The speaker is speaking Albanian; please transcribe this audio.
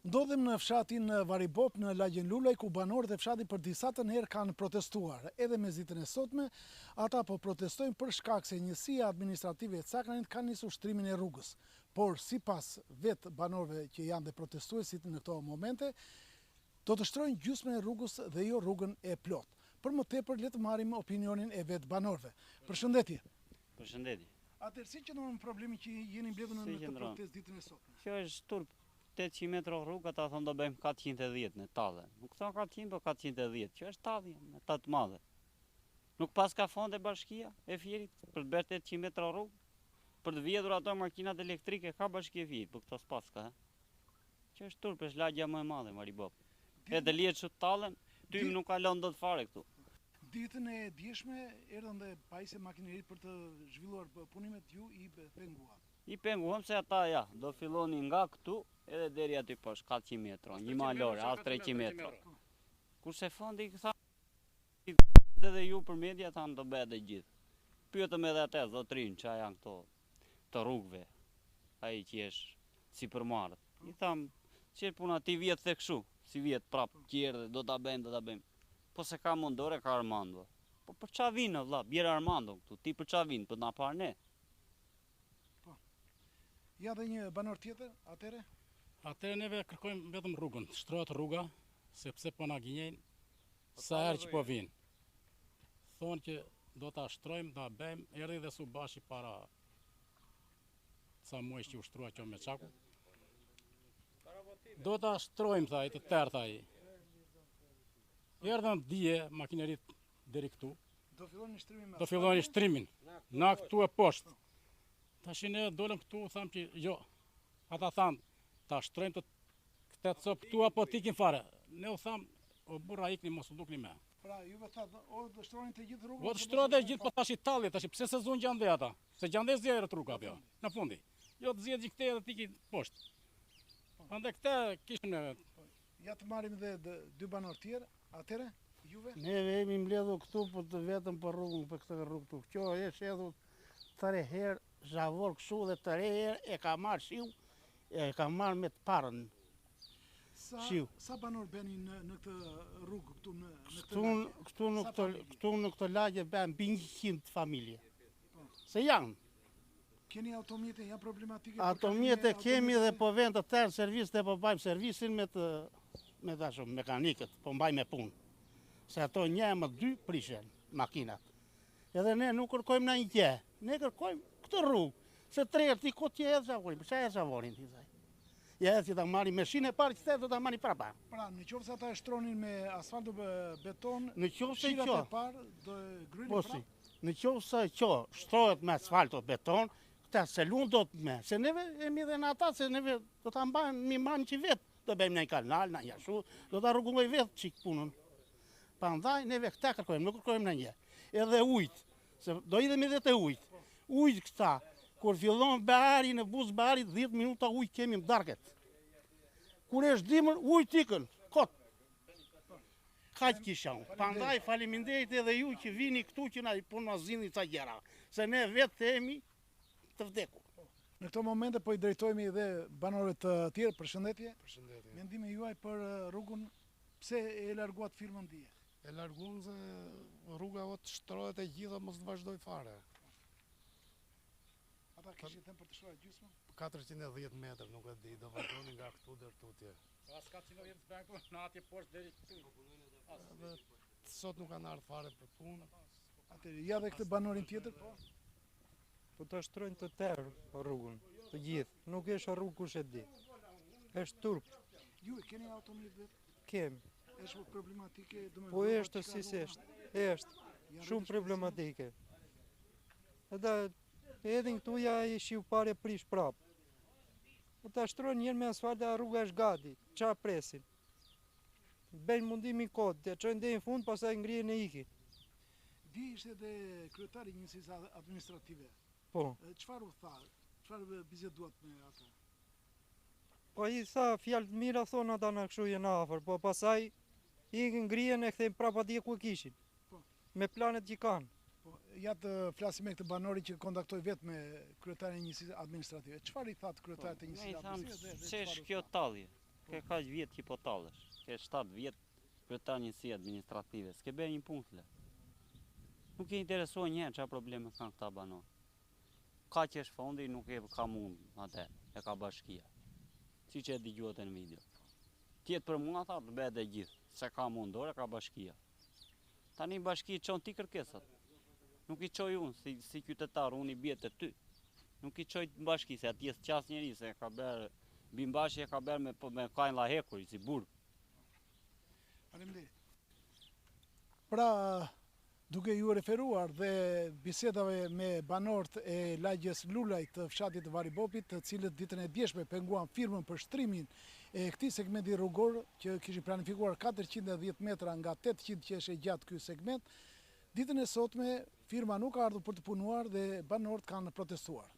Ndodhem në fshatin Varibop në Lagjen Lulaj, ku banorët e fshatit për disa të herë kanë protestuar. Edhe me ditën e sotme, ata po protestojnë për shkak se njësia administrative e Cakranit ka nisur shtrimin e rrugës. Por sipas vetë banorëve që janë dhe protestuesit në këto momente, do të shtrojnë gjysmën e rrugës dhe jo rrugën e plot. Për më tepër le të marrim opinionin e vetë banorëve. Përshëndetje. Përshëndetje. Atëherë si qëndron problemi që jeni mbledhur në këtë protestë ditën e sotme? Kjo është turp 800 metra rrugë, ata thonë do bëjmë 410 në tallje. Nuk thonë 400, po 410, që është tallje me ta të madhe. Nuk pas ka fonde bashkia e Fierit për të bërë 800 metra rrugë, për të vjedhur ato makinat elektrike ka bashkia e Fierit, por këto s'pas ka. Që është turp, është lagja më e madhe Varibop. Edhe lihet që tallen, ty nuk kalon dot fare këtu. Ditën e dieshme erdhën dhe pajisje makinerit për të zhvilluar punimet, ju i penguat. I penguam se ata do fillonin nga këtu edhe deri aty poshtë 400 metra, një malore, as 300 metra. Kurse fondi tha edhe ju për media thanë do bëhet e gjithë. Pyetëm edhe atë zotrin ç'a janë këto të rrugëve. Ai që është sipërmarrët. I tham që puna ti vjet tek kështu, si vjet prap qerë do ta bëjmë. Po se ka mundore ka Armando. Po për ç'a vinë vëlla, bjer Armando këtu, ti për ç'a vinë, për na parë ne. Ja dhe një banor tjetër, atëre? Atëre neve kërkojmë vetëm rrugën, shtrohet rruga, sepse po na gënjejnë sa herë që po vinë. Thonë që do ta shtrojmë, do ta bëjmë, erdhi dhe Subashi para ca muaj që u shtrua kjo me çaku. Do ta shtrojmë, tha ai, të tërë ai. Erdhën dije makinerit deri këtu. Do fillojnë shtrimin. Na këtu e poshtë. Tash ne dolëm këtu, tham që jo. Ata thanë, ta shtrojmë të këtë copë këtu apo t'ikim fare. Ne u tham, o burra ikni mos u dukni me. Pra, juve thatë, o do shtrojnë të gjithë rrugën? O do shtrojnë të gjithë, po tash i talli, tash pse se zonë gjande ata? Se gjande zjerë rruga apo, në fundi. Jo të zjedhë këte edhe t'ikin poshtë. Ande këte kishën e... Ja të marim dhe dy banor tjerë, atëre, juve? Ne jemi mbledhur këtu për të vetëm për rrugën, për këtë rrugë këtu. Kjo është edhe të reherë zhavor kështu dhe të reherë e ka marrë shiu, e ka marrë me të parën. Sa banor beni në këtë rrugë këtu në këtë lagje? Këtu në këtë lagje ben 100 familje. Se janë. Keni automjete, janë problematike? Automjete kemi dhe po vend të tërë servis dhe po bajmë servisin me mekanikët, po mbajmë me punë. Se ato një më dy prishen makinat. Edhe ne nuk kërkojmë në një gjë, ne kërkojmë këtë rrugë. Se trejër ti ko t'je edhe zhavorin, përsa e zhavorin t'i thaj. Ja edhe që ta marri me shinë e parë që do ta marri prapa. Pra, në qoftë se ata e shtronin me asfalto beton, në qoftë se shirat e parë do grynin prapë? Në qoftë se shtrohet me asfalto beton, këta se lunë do të me, se neve emi dhe në ata, se neve do të mbajnë, mi manë që vetë, do bëjmë në një kanal, në një ashu, do të rrugulloj vetë qikë punën. Pa ndaj, neve këta kërkojmë, nuk kërkojmë në një. Edhe ujtë, se do idhemi dhe të ujtë. Ujtë këta, kur fillon behari në buzë behari, 10 minuta ujtë kemi më darket. Kur e shdimër, ujtë ikën, kotë. Kaqë kishaun. Pa ndaj, faleminderit edhe ju që vini këtu që na i punë ma zini ca gjera. Se ne vetë emi të vdekur. Në këto momente po i drejtojmë dhe banorëve të tjerë, përshëndetje. Përshëndetje. Mendimi juaj për rrugën, pse e larguat firmën dije? E larguam se rruga o të shtrohet e gjitha mos të vazhdoj fare. Ata kishin thënë për të shtrohet gjysmën? 410 metrë, nuk e di, do vazhdoni nga këtu deri tutje. Pas 410 metrë në atje poshtë deri këtu. Sot nuk kanë ardhur fare për punë. Atëherë, ja dhe këtë banorin tjetër, po? Po të shtrojnë të tërë rrugën, të gjithë. Nuk është rrugë kush e di. Është turp. Ju e keni automjet vetë? Kemi. Është problematike? Po është si është. Është shumë problematike. Edhe edhin këtu ja i shiu pare prish prapë. Po të shtrojnë njërë me asfalt dhe rruga është gati. Qa presin? Bëjnë mundimi kodë, të qojnë dhe në fund, pasaj ngrijen e ikin. Di ishte dhe kryetari njësisë administrative. Po. Çfarë u tha? Çfarë bizeduat me ata? Po i tha fjalë të mira thonë ata na kështu janë afër, po pastaj ikin ngrihen e kthejnë prapa atje ku kishin. Po. Me planet që kanë. Po, Ja të flasim me këtë banori që kontaktoi vetë me kryetarin e njësisë administrative. Çfarë i thatë kryetarit e Me i njësisë thamë, administrative? ç'esh kjo tallje? Ke kaq vjet që po tallesh. Ke 7 vjet kryetar njësi administrative. S'ke bërë një punë flet. Nuk e interesuar njëherë çfarë probleme kanë këta banor. Kaq është fondi, nuk e ka mund atë, e ka bashkia. Siç e dëgjuat në video. Tjetë për mua tha të bëhet e gjithë, se ka mundore, ka bashkia. Tani bashki i çon ti kërkesat. Nuk i çoj unë, si qytetar, unë i bjet e ty. Nuk i çoj bashki, se atje s'qas njeri, se ka bërë, Bimbashi e ka bërë me kajnë lahekuri, si burg. Faleminderit. Pra, duke ju referuar dhe bisedave me banorët e lagjes Lulajt të fshatit të Varibopit, të cilët ditën e djeshme penguan firmën për shtrimin e këtij segmenti rrugor që kishin planifikuar 410 metra nga 800 që është e gjatë ky segment, ditën e sotme firma nuk ka ardhur për të punuar dhe banorët kanë protestuar.